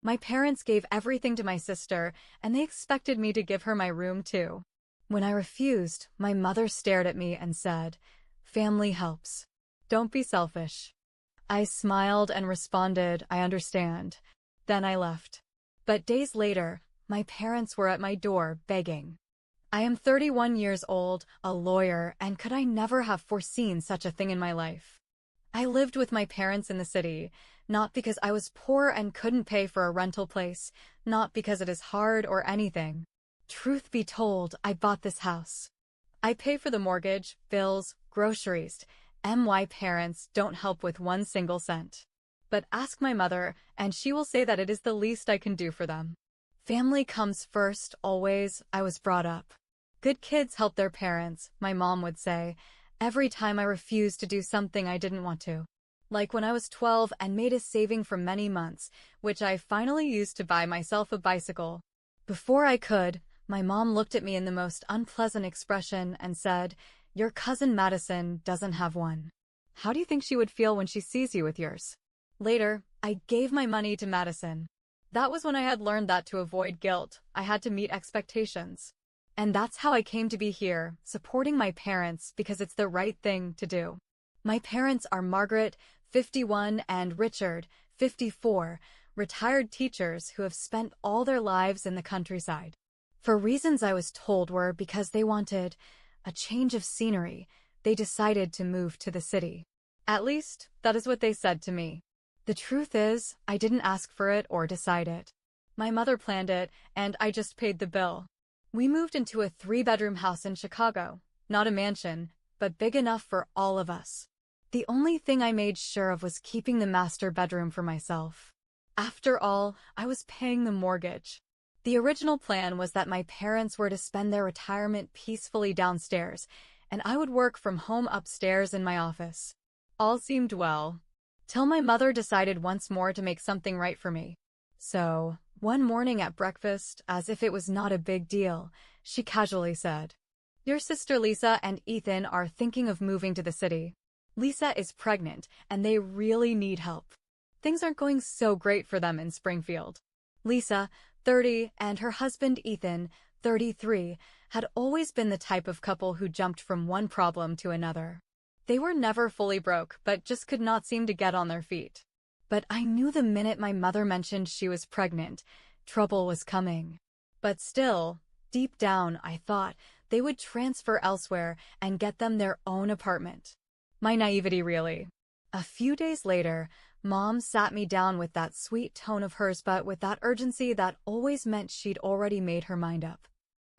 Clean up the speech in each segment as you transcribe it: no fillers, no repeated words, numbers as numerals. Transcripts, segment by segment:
My parents gave everything to my sister, and they expected me to give her my room too. When I refused, my mother stared at me and said, "Family helps. Don't be selfish." I smiled and responded, "I understand." Then I left. But days later, my parents were at my door begging. I am 31 years old, a lawyer, and could I never have foreseen such a thing in my life? I lived with my parents in the city, not because I was poor and couldn't pay for a rental place, not because it is hard or anything. Truth be told, I bought this house. I pay for the mortgage, bills, groceries. My parents don't help with one single cent. But ask my mother, and she will say that it is the least I can do for them. Family comes first, always, I was brought up. Good kids help their parents, my mom would say, every time I refused to do something I didn't want to. Like when I was 12 and made a saving for many months, which I finally used to buy myself a bicycle. Before I could, my mom looked at me in the most unpleasant expression and said, "Your cousin Madison doesn't have one. How do you think she would feel when she sees you with yours?" Later, I gave my money to Madison. That was when I had learned that to avoid guilt, I had to meet expectations. And that's how I came to be here, supporting my parents because it's the right thing to do. My parents are Margaret, 51, and Richard, 54, retired teachers who have spent all their lives in the countryside. For reasons I was told were because they wanted a change of scenery, they decided to move to the city. At least, that is what they said to me. The truth is, I didn't ask for it or decide it. My mother planned it, and I just paid the bill. We moved into a 3-bedroom house in Chicago, not a mansion, but big enough for all of us. The only thing I made sure of was keeping the master bedroom for myself. After all, I was paying the mortgage. The original plan was that my parents were to spend their retirement peacefully downstairs, and I would work from home upstairs in my office. All seemed well, till my mother decided once more to make something right for me. So, one morning at breakfast, as if it was not a big deal, she casually said, "Your sister Lisa and Ethan are thinking of moving to the city. Lisa is pregnant, and they really need help. Things aren't going so great for them in Springfield." Lisa, 30, and her husband Ethan, 33, had always been the type of couple who jumped from one problem to another. They were never fully broke, but just could not seem to get on their feet. But I knew the minute my mother mentioned she was pregnant, trouble was coming. But still, deep down, I thought they would transfer elsewhere and get them their own apartment. My naivety, really. A few days later, Mom sat me down with that sweet tone of hers, but with that urgency that always meant she'd already made her mind up.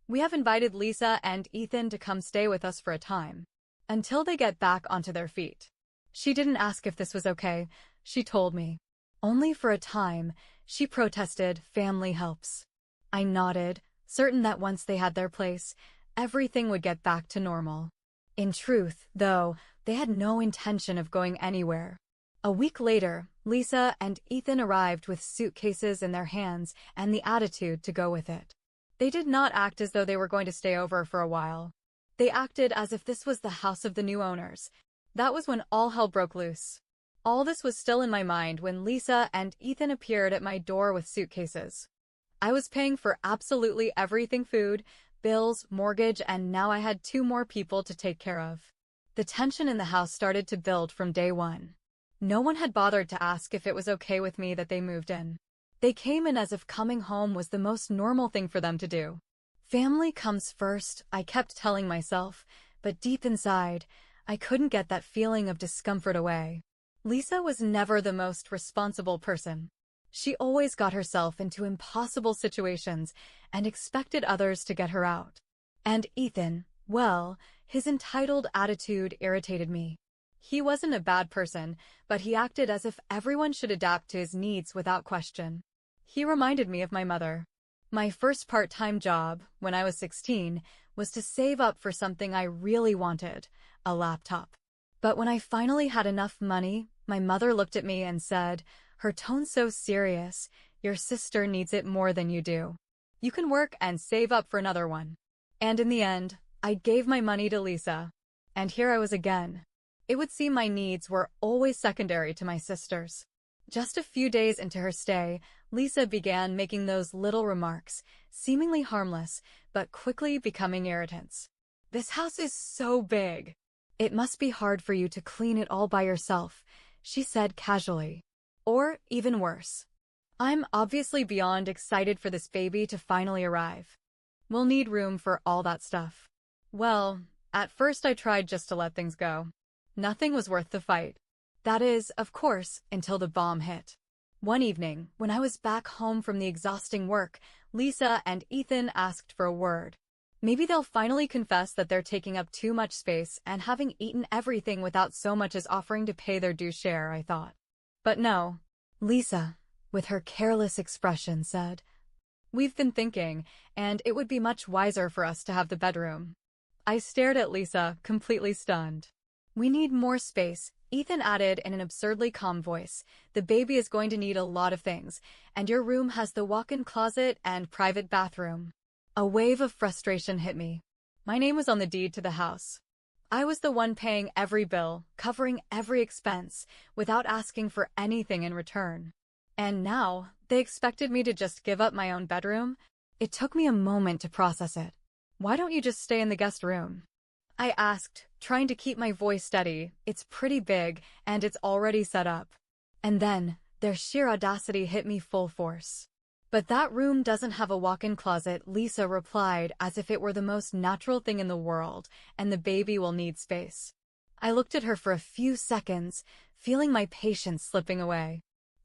"We have invited Lisa and Ethan to come stay with us for a time, until they get back onto their feet." She didn't ask if this was okay, she told me. "Only for a time," she protested, "family helps." I nodded, certain that once they had their place, everything would get back to normal. In truth, though, they had no intention of going anywhere. A week later, Lisa and Ethan arrived with suitcases in their hands and the attitude to go with it. They did not act as though they were going to stay over for a while. They acted as if this was the house of the new owners. That was when all hell broke loose. All this was still in my mind when Lisa and Ethan appeared at my door with suitcases. I was paying for absolutely everything: food, bills, mortgage, and now I had 2 more people to take care of. The tension in the house started to build from day one. No one had bothered to ask if it was okay with me that they moved in. They came in as if coming home was the most normal thing for them to do. Family comes first, I kept telling myself, but deep inside, I couldn't get that feeling of discomfort away. Lisa was never the most responsible person. She always got herself into impossible situations and expected others to get her out. And Ethan, well, his entitled attitude irritated me. He wasn't a bad person, but he acted as if everyone should adapt to his needs without question. He reminded me of my mother. My first part-time job, when I was 16, was to save up for something I really wanted, a laptop. But when I finally had enough money, my mother looked at me and said, her tone so serious, "Your sister needs it more than you do. You can work and save up for another one." And in the end, I gave my money to Lisa. And here I was again. It would seem my needs were always secondary to my sister's. Just a few days into her stay, Lisa began making those little remarks, seemingly harmless, but quickly becoming irritants. "This house is so big. It must be hard for you to clean it all by yourself," she said casually. Or even worse. "I'm obviously beyond excited for this baby to finally arrive. We'll need room for all that stuff." Well, at first I tried just to let things go. Nothing was worth the fight. That is, of course, until the bomb hit. One evening, when I was back home from the exhausting work, Lisa and Ethan asked for a word. Maybe they'll finally confess that they're taking up too much space and having eaten everything without so much as offering to pay their due share, I thought. But no. Lisa, with her careless expression, said, "We've been thinking, and it would be much wiser for us to have the bedroom." I stared at Lisa, completely stunned. "We need more space," Ethan added in an absurdly calm voice. "The baby is going to need a lot of things, and your room has the walk-in closet and private bathroom." A wave of frustration hit me. My name was on the deed to the house. I was the one paying every bill, covering every expense, without asking for anything in return. And now, they expected me to just give up my own bedroom? It took me a moment to process it. "Why don't you just stay in the guest room?" I asked, trying to keep my voice steady. "It's pretty big, and it's already set up." And then, their sheer audacity hit me full force. "But that room doesn't have a walk-in closet," Lisa replied as if it were the most natural thing in the world, "and the baby will need space." I looked at her for a few seconds, feeling my patience slipping away.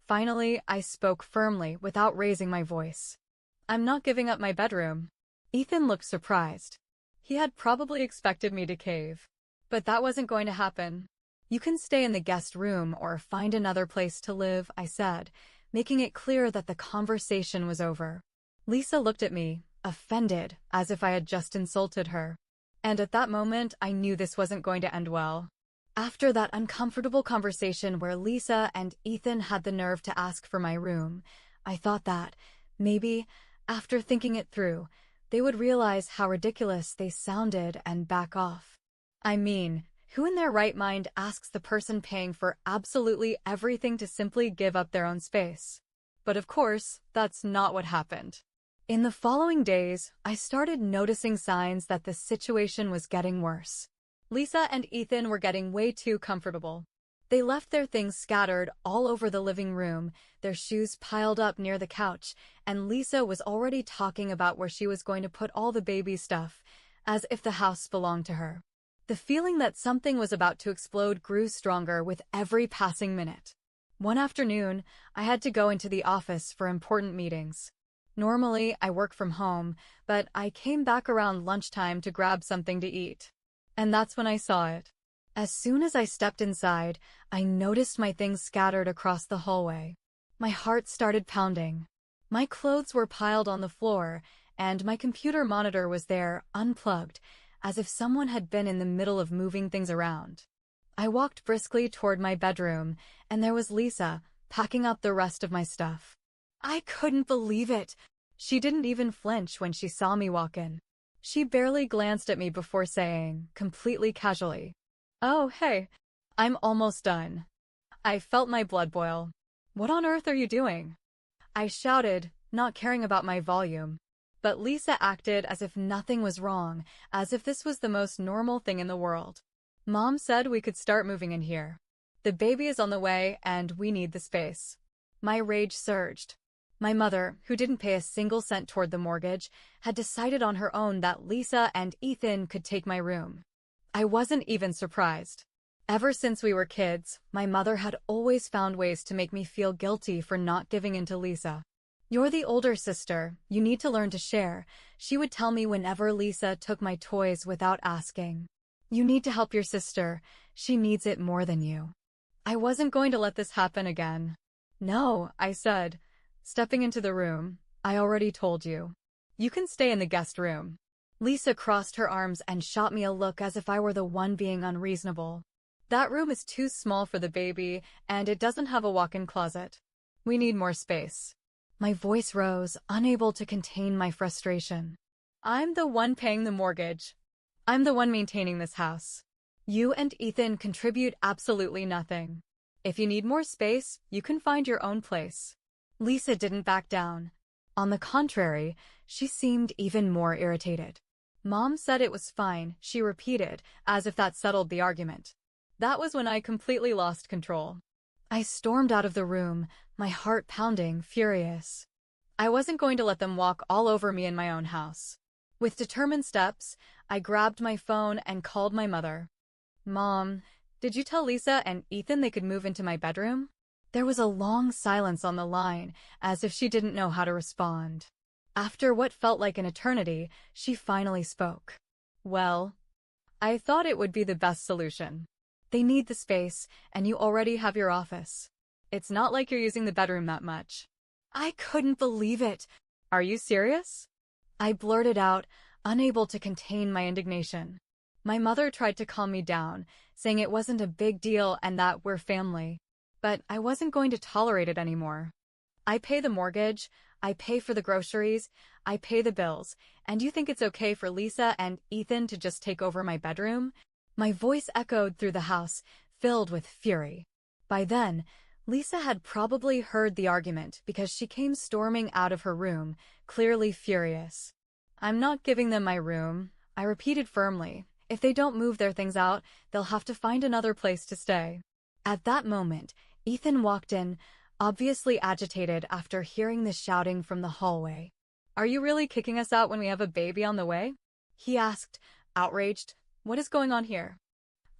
Finally, I spoke firmly without raising my voice. "I'm not giving up my bedroom." Ethan looked surprised. He had probably expected me to cave. But that wasn't going to happen. "You can stay in the guest room or find another place to live," I said, making it clear that the conversation was over. Lisa looked at me, offended, as if I had just insulted her. And at that moment, I knew this wasn't going to end well. After that uncomfortable conversation where Lisa and Ethan had the nerve to ask for my room, I thought that, maybe, after thinking it through, they would realize how ridiculous they sounded and back off. I mean, who in their right mind asks the person paying for absolutely everything to simply give up their own space? But of course, that's not what happened. In the following days, I started noticing signs that the situation was getting worse. Lisa and Ethan were getting way too comfortable. They left their things scattered all over the living room, their shoes piled up near the couch, and Lisa was already talking about where she was going to put all the baby stuff, as if the house belonged to her. The feeling that something was about to explode grew stronger with every passing minute. One afternoon, I had to go into the office for important meetings. Normally, I work from home, but I came back around lunchtime to grab something to eat. And that's when I saw it. As soon as I stepped inside, I noticed my things scattered across the hallway. My heart started pounding. My clothes were piled on the floor, and my computer monitor was there, unplugged, as if someone had been in the middle of moving things around. I walked briskly toward my bedroom, and there was Lisa, packing up the rest of my stuff. I couldn't believe it. She didn't even flinch when she saw me walk in. She barely glanced at me before saying, completely casually, "Oh, hey, I'm almost done." I felt my blood boil. "What on earth are you doing?" I shouted, not caring about my volume. But Lisa acted as if nothing was wrong, as if this was the most normal thing in the world. "Mom said we could start moving in here. The baby is on the way, and we need the space." My rage surged. My mother, who didn't pay a single cent toward the mortgage, had decided on her own that Lisa and Ethan could take my room. I wasn't even surprised. Ever since we were kids, my mother had always found ways to make me feel guilty for not giving in to Lisa. "You're the older sister, you need to learn to share," she would tell me whenever Lisa took my toys without asking. "You need to help your sister, she needs it more than you." I wasn't going to let this happen again. "No," I said, stepping into the room, "I already told you. You can stay in the guest room." Lisa crossed her arms and shot me a look as if I were the one being unreasonable. "That room is too small for the baby, and it doesn't have a walk-in closet. We need more space." My voice rose, unable to contain my frustration. "I'm the one paying the mortgage. I'm the one maintaining this house. You and Ethan contribute absolutely nothing. If you need more space, you can find your own place." Lisa didn't back down. On the contrary, she seemed even more irritated. Mom said it was fine, she repeated, as if that settled the argument. That was when I completely lost control. I stormed out of the room, my heart pounding, furious. I wasn't going to let them walk all over me in my own house. With determined steps, I grabbed my phone and called my mother. Mom, did you tell Lisa and Ethan they could move into my bedroom? There was a long silence on the line, as if she didn't know how to respond. After what felt like an eternity, she finally spoke. Well, I thought it would be the best solution. They need the space, and you already have your office. It's not like you're using the bedroom that much. I couldn't believe it. Are you serious? I blurted out, unable to contain my indignation. My mother tried to calm me down, saying it wasn't a big deal and that we're family. But I wasn't going to tolerate it anymore. I pay the mortgage, I pay for the groceries, I pay the bills, and you think it's okay for Lisa and Ethan to just take over my bedroom? My voice echoed through the house, filled with fury. By then, Lisa had probably heard the argument because she came storming out of her room, clearly furious. I'm not giving them my room, I repeated firmly. If they don't move their things out, they'll have to find another place to stay. At that moment, Ethan walked in, obviously agitated after hearing the shouting from the hallway. Are you really kicking us out when we have a baby on the way? He asked, outraged. What is going on here?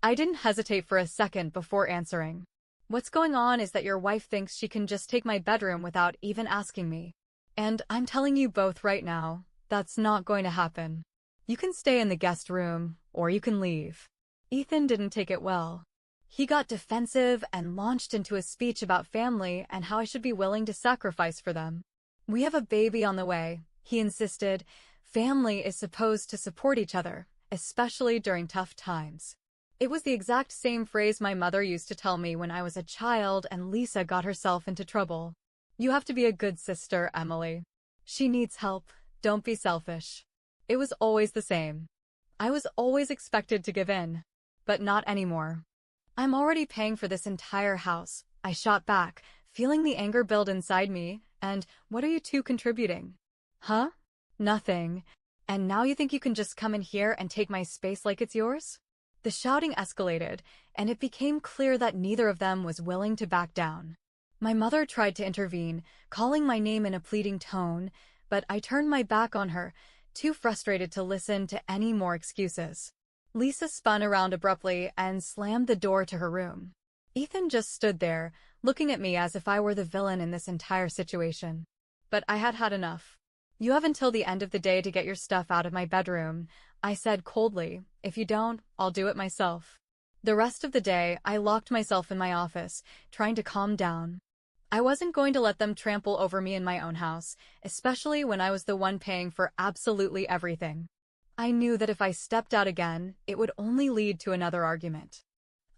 I didn't hesitate for a second before answering. What's going on is that your wife thinks she can just take my bedroom without even asking me. And I'm telling you both right now, that's not going to happen. You can stay in the guest room, or you can leave. Ethan didn't take it well. He got defensive and launched into a speech about family and how I should be willing to sacrifice for them. We have a baby on the way, he insisted. Family is supposed to support each other, especially during tough times. It was the exact same phrase my mother used to tell me when I was a child and Lisa got herself into trouble. You have to be a good sister, Emily. She needs help. Don't be selfish. It was always the same. I was always expected to give in. But not anymore. I'm already paying for this entire house, I shot back, feeling the anger build inside me, and what are you two contributing? Huh? Nothing. And now you think you can just come in here and take my space like it's yours? The shouting escalated, and it became clear that neither of them was willing to back down. My mother tried to intervene, calling my name in a pleading tone, but I turned my back on her, too frustrated to listen to any more excuses. Lisa spun around abruptly and slammed the door to her room. Ethan just stood there, looking at me as if I were the villain in this entire situation. But I had had enough. You have until the end of the day to get your stuff out of my bedroom, I said coldly. If you don't, I'll do it myself. The rest of the day, I locked myself in my office, trying to calm down. I wasn't going to let them trample over me in my own house, especially when I was the one paying for absolutely everything. I knew that if I stepped out again, it would only lead to another argument.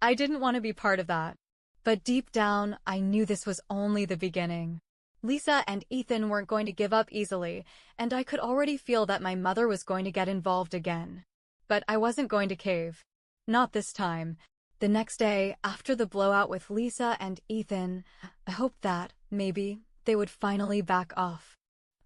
I didn't want to be part of that. But deep down, I knew this was only the beginning. Lisa and Ethan weren't going to give up easily, and I could already feel that my mother was going to get involved again. But I wasn't going to cave. Not this time. The next day, after the blowout with Lisa and Ethan, I hoped that, maybe, they would finally back off.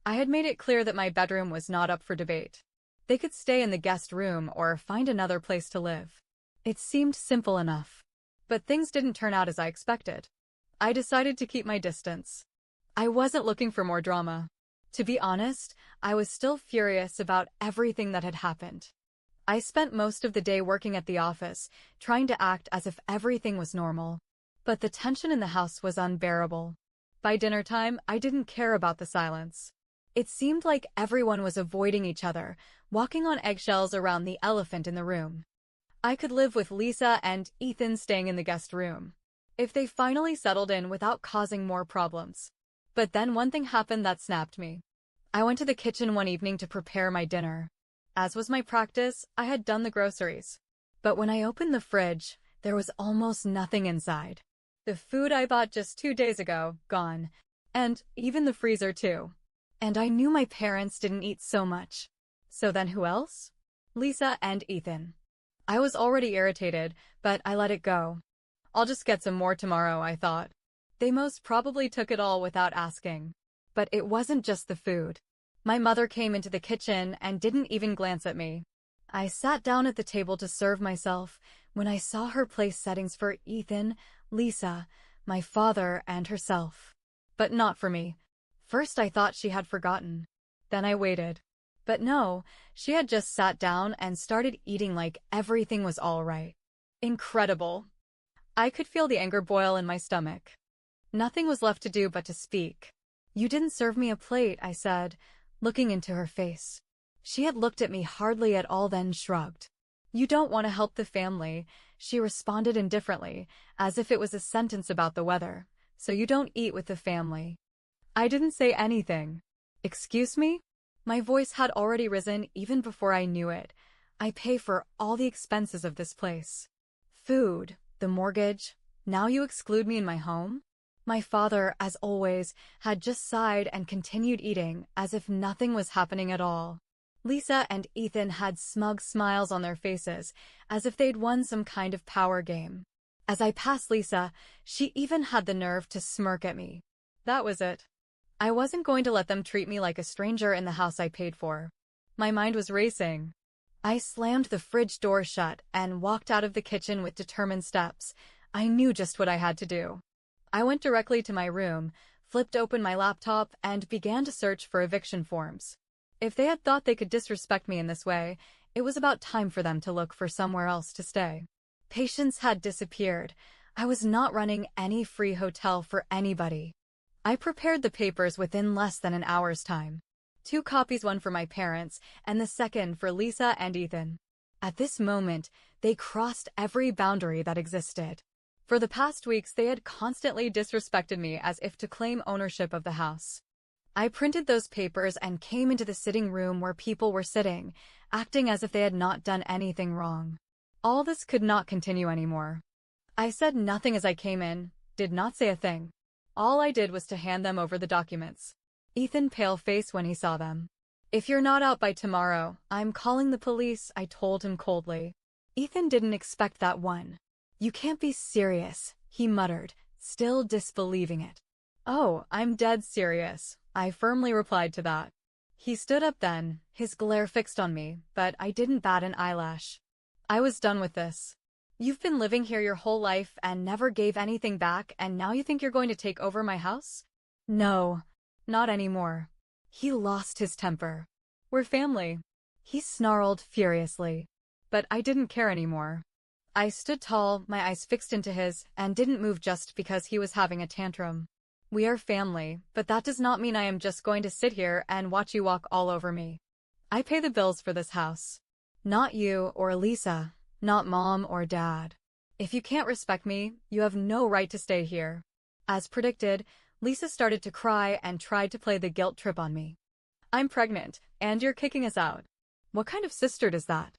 I had made it clear that my bedroom was not up for debate. They could stay in the guest room or find another place to live. It seemed simple enough. But things didn't turn out as I expected. I decided to keep my distance. I wasn't looking for more drama. To be honest, I was still furious about everything that had happened. I spent most of the day working at the office, trying to act as if everything was normal. But the tension in the house was unbearable. By dinner time, I didn't care about the silence. It seemed like everyone was avoiding each other, walking on eggshells around the elephant in the room. I could live with Lisa and Ethan staying in the guest room, if they finally settled in without causing more problems. But then one thing happened that snapped me. I went to the kitchen one evening to prepare my dinner. As was my practice, I had done the groceries. But when I opened the fridge, there was almost nothing inside. The food I bought just 2 days ago, gone. And even the freezer too. And I knew my parents didn't eat so much. So then who else? Lisa and Ethan. I was already irritated, but I let it go. I'll just get some more tomorrow, I thought. They most probably took it all without asking. But it wasn't just the food. My mother came into the kitchen and didn't even glance at me. I sat down at the table to serve myself when I saw her place settings for Ethan, Lisa, my father, and herself. But not for me. First I thought she had forgotten. Then I waited. But no, she had just sat down and started eating like everything was all right. Incredible. I could feel the anger boil in my stomach. Nothing was left to do but to speak. "You didn't serve me a plate," I said, looking into her face. She had looked at me hardly at all, then shrugged. "You don't want to help the family," she responded indifferently, as if it was a sentence about the weather. "So you don't eat with the family." I didn't say anything. "Excuse me?" My voice had already risen even before I knew it. "I pay for all the expenses of this place. Food, the mortgage. Now you exclude me in my home?" My father, as always, had just sighed and continued eating as if nothing was happening at all. Lisa and Ethan had smug smiles on their faces, as if they'd won some kind of power game. As I passed Lisa, she even had the nerve to smirk at me. That was it. I wasn't going to let them treat me like a stranger in the house I paid for. My mind was racing. I slammed the fridge door shut and walked out of the kitchen with determined steps. I knew just what I had to do. I went directly to my room, flipped open my laptop, and began to search for eviction forms. If they had thought they could disrespect me in this way, it was about time for them to look for somewhere else to stay. Patience had disappeared. I was not running any free hotel for anybody. I prepared the papers within less than an hour's time. 2 copies, one for my parents, and the second for Lisa and Ethan. At this moment, they crossed every boundary that existed. For the past weeks, they had constantly disrespected me as if to claim ownership of the house. I printed those papers and came into the sitting room where people were sitting, acting as if they had not done anything wrong. All this could not continue anymore. I said nothing as I came in, did not say a thing. All I did was to hand them over the documents. Ethan pale-faced when he saw them. "If you're not out by tomorrow, I'm calling the police," I told him coldly. Ethan didn't expect that one. "You can't be serious," he muttered, still disbelieving it. "Oh, I'm dead serious," I firmly replied to that. He stood up then, his glare fixed on me, but I didn't bat an eyelash. I was done with this. "You've been living here your whole life and never gave anything back, and now you think you're going to take over my house? No, not anymore." He lost his temper. "We're family," he snarled furiously. But I didn't care anymore. I stood tall, my eyes fixed into his, and didn't move just because he was having a tantrum. "We are family, but that does not mean I am just going to sit here and watch you walk all over me. I pay the bills for this house. Not you or Lisa, not Mom or Dad. If you can't respect me, you have no right to stay here." As predicted, Lisa started to cry and tried to play the guilt trip on me. "I'm pregnant, and you're kicking us out. What kind of sister does that?"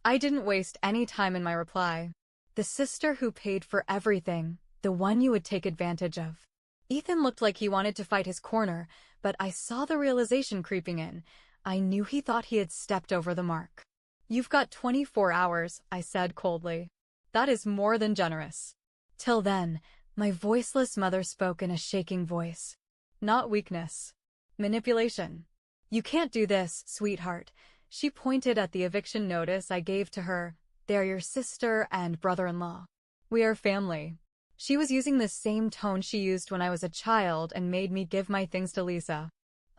I didn't waste any time in my reply. "The sister who paid for everything, the one you would take advantage of." Ethan looked like he wanted to fight his corner, but I saw the realization creeping in. I knew he thought he had stepped over the mark. "You've got 24 hours, I said coldly. "That is more than generous." Till then, my voiceless mother spoke in a shaking voice. "Not weakness. Manipulation. You can't do this, sweetheart." She pointed at the eviction notice I gave to her. "They're your sister and brother-in-law. We are family." She was using the same tone she used when I was a child and made me give my things to Lisa.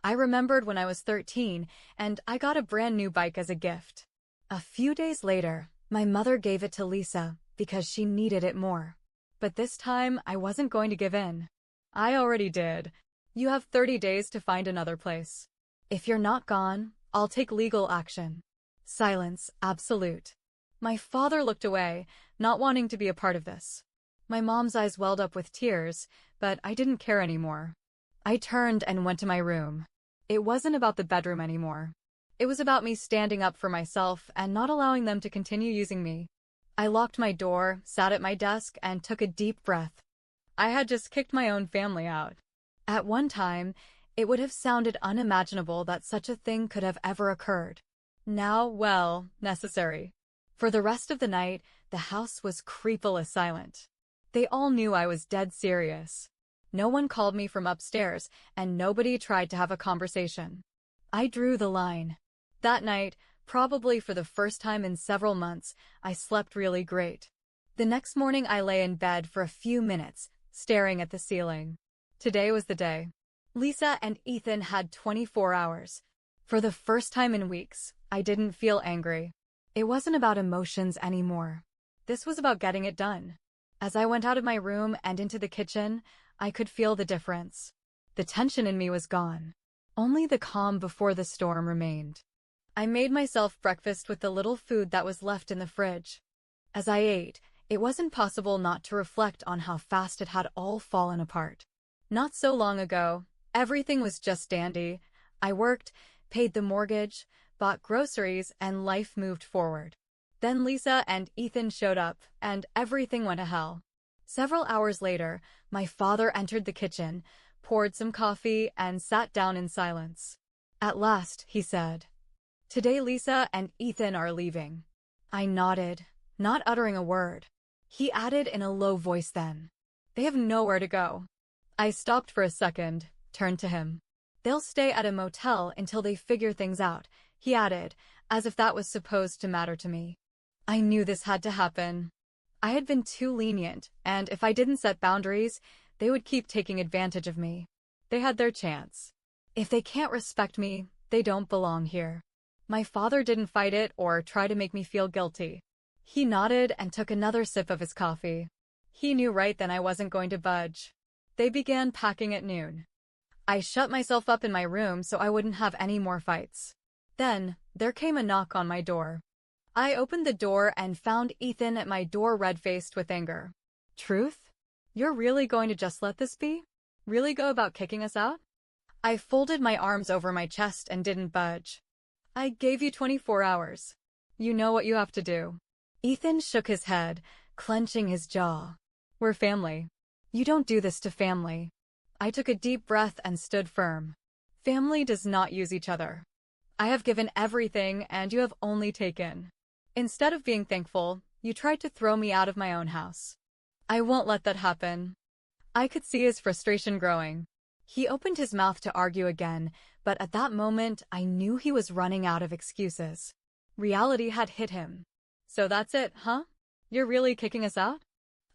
I remembered when I was 13, and I got a brand new bike as a gift. A few days later, my mother gave it to Lisa because she needed it more. But this time, I wasn't going to give in. "I already did. You have 30 days to find another place. If you're not gone, I'll take legal action." Silence, absolute. My father looked away, not wanting to be a part of this. My mom's eyes welled up with tears, but I didn't care anymore. I turned and went to my room. It wasn't about the bedroom anymore. It was about me standing up for myself and not allowing them to continue using me. I locked my door, sat at my desk, and took a deep breath. I had just kicked my own family out. At one time, it would have sounded unimaginable that such a thing could have ever occurred. Now, well, necessary. For the rest of the night, the house was creepily silent. They all knew I was dead serious. No one called me from upstairs, and nobody tried to have a conversation. I drew the line. That night, probably for the first time in several months, I slept really great. The next morning I lay in bed for a few minutes, staring at the ceiling. Today was the day. Lisa and Ethan had 24 hours. For the first time in weeks, I didn't feel angry. It wasn't about emotions anymore. This was about getting it done. As I went out of my room and into the kitchen, I could feel the difference. The tension in me was gone. Only the calm before the storm remained. I made myself breakfast with the little food that was left in the fridge. As I ate, it wasn't possible not to reflect on how fast it had all fallen apart. Not so long ago, everything was just dandy. I worked, paid the mortgage, bought groceries, and life moved forward. Then Lisa and Ethan showed up, and everything went to hell. Several hours later, my father entered the kitchen, poured some coffee, and sat down in silence. At last, he said, "Today Lisa and Ethan are leaving." I nodded, not uttering a word. He added in a low voice then, "They have nowhere to go." I stopped for a second, turned to him. "They'll stay at a motel until they figure things out," he added, as if that was supposed to matter to me. I knew this had to happen. I had been too lenient, and if I didn't set boundaries, they would keep taking advantage of me. They had their chance. If they can't respect me, they don't belong here. My father didn't fight it or try to make me feel guilty. He nodded and took another sip of his coffee. He knew right then I wasn't going to budge. They began packing at noon. I shut myself up in my room so I wouldn't have any more fights. Then, there came a knock on my door. I opened the door and found Ethan at my door, red-faced with anger. "Truth? You're really going to just let this be? Really go about kicking us out?" I folded my arms over my chest and didn't budge. "I gave you 24 hours. You know what you have to do." Ethan shook his head, clenching his jaw. "We're family. You don't do this to family." I took a deep breath and stood firm. Family does not use each other. I have given everything and you have only taken. Instead of being thankful, you tried to throw me out of my own house. I won't let that happen. I could see his frustration growing. He opened his mouth to argue again, but at that moment I knew he was running out of excuses. Reality had hit him. "So that's it, huh? You're really kicking us out?"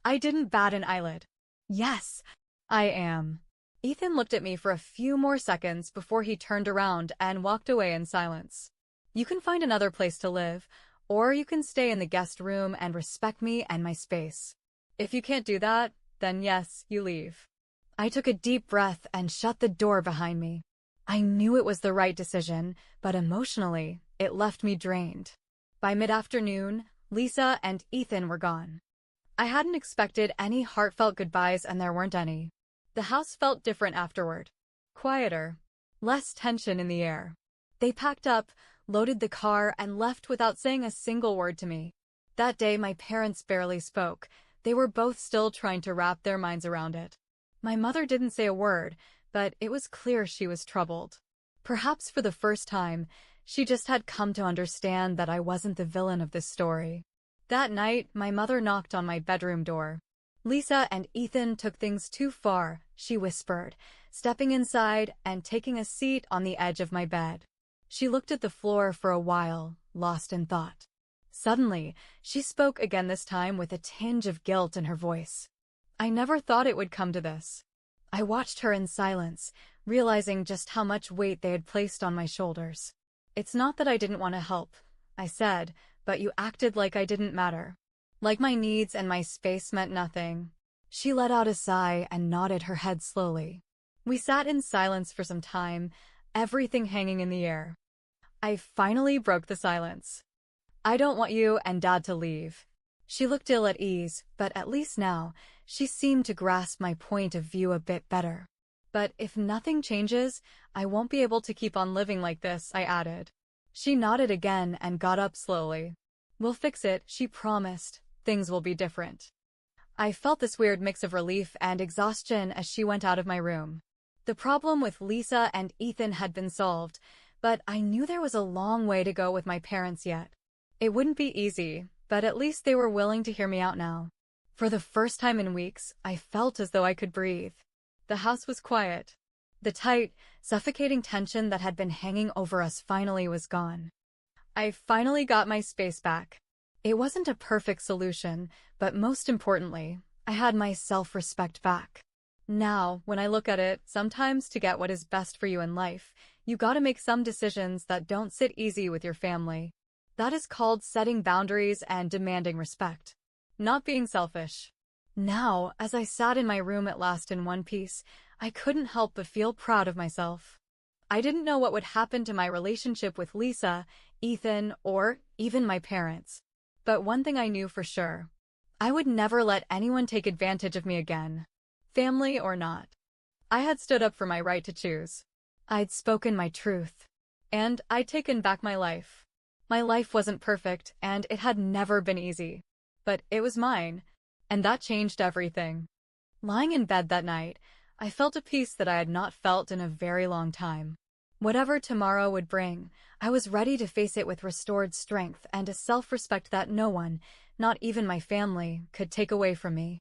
I didn't bat an eyelid. "Yes, I am." Ethan looked at me for a few more seconds before he turned around and walked away in silence. "You can find another place to live, or you can stay in the guest room and respect me and my space. If you can't do that, then yes, you leave." I took a deep breath and shut the door behind me. I knew it was the right decision, but emotionally, it left me drained. By mid-afternoon, Lisa and Ethan were gone. I hadn't expected any heartfelt goodbyes, and there weren't any. The house felt different afterward. Quieter. Less tension in the air. They packed up, loaded the car, and left without saying a single word to me. That day my parents barely spoke. They were both still trying to wrap their minds around it. My mother didn't say a word, but it was clear she was troubled. Perhaps for the first time, she just had come to understand that I wasn't the villain of this story. That night, my mother knocked on my bedroom door. "Lisa and Ethan took things too far," she whispered, stepping inside and taking a seat on the edge of my bed. She looked at the floor for a while, lost in thought. Suddenly, she spoke again, this time with a tinge of guilt in her voice. I never thought it would come to this. I watched her in silence, realizing just how much weight they had placed on my shoulders. "It's not that I didn't want to help," I said, "but you acted like I didn't matter. Like my needs and my space meant nothing." She let out a sigh and nodded her head slowly. We sat in silence for some time, everything hanging in the air. I finally broke the silence. "I don't want you and Dad to leave." She looked ill at ease, but at least now, she seemed to grasp my point of view a bit better. "But if nothing changes, I won't be able to keep on living like this," I added. She nodded again and got up slowly. "We'll fix it," she promised. "Things will be different." I felt this weird mix of relief and exhaustion as she went out of my room. The problem with Lisa and Ethan had been solved, but I knew there was a long way to go with my parents yet. It wouldn't be easy, but at least they were willing to hear me out now. For the first time in weeks, I felt as though I could breathe. The house was quiet. The tight, suffocating tension that had been hanging over us finally was gone. I finally got my space back. It wasn't a perfect solution, but most importantly, I had my self-respect back. Now, when I look at it, sometimes to get what is best for you in life, you gotta make some decisions that don't sit easy with your family. That is called setting boundaries and demanding respect. Not being selfish. Now, as I sat in my room at last in one piece, I couldn't help but feel proud of myself. I didn't know what would happen to my relationship with Lisa, Ethan, or even my parents. But one thing I knew for sure. I would never let anyone take advantage of me again. Family or not. I had stood up for my right to choose. I'd spoken my truth. And I'd taken back my life. My life wasn't perfect, and it had never been easy. But it was mine, and that changed everything. Lying in bed that night, I felt a peace that I had not felt in a very long time. Whatever tomorrow would bring, I was ready to face it with restored strength and a self-respect that no one, not even my family, could take away from me.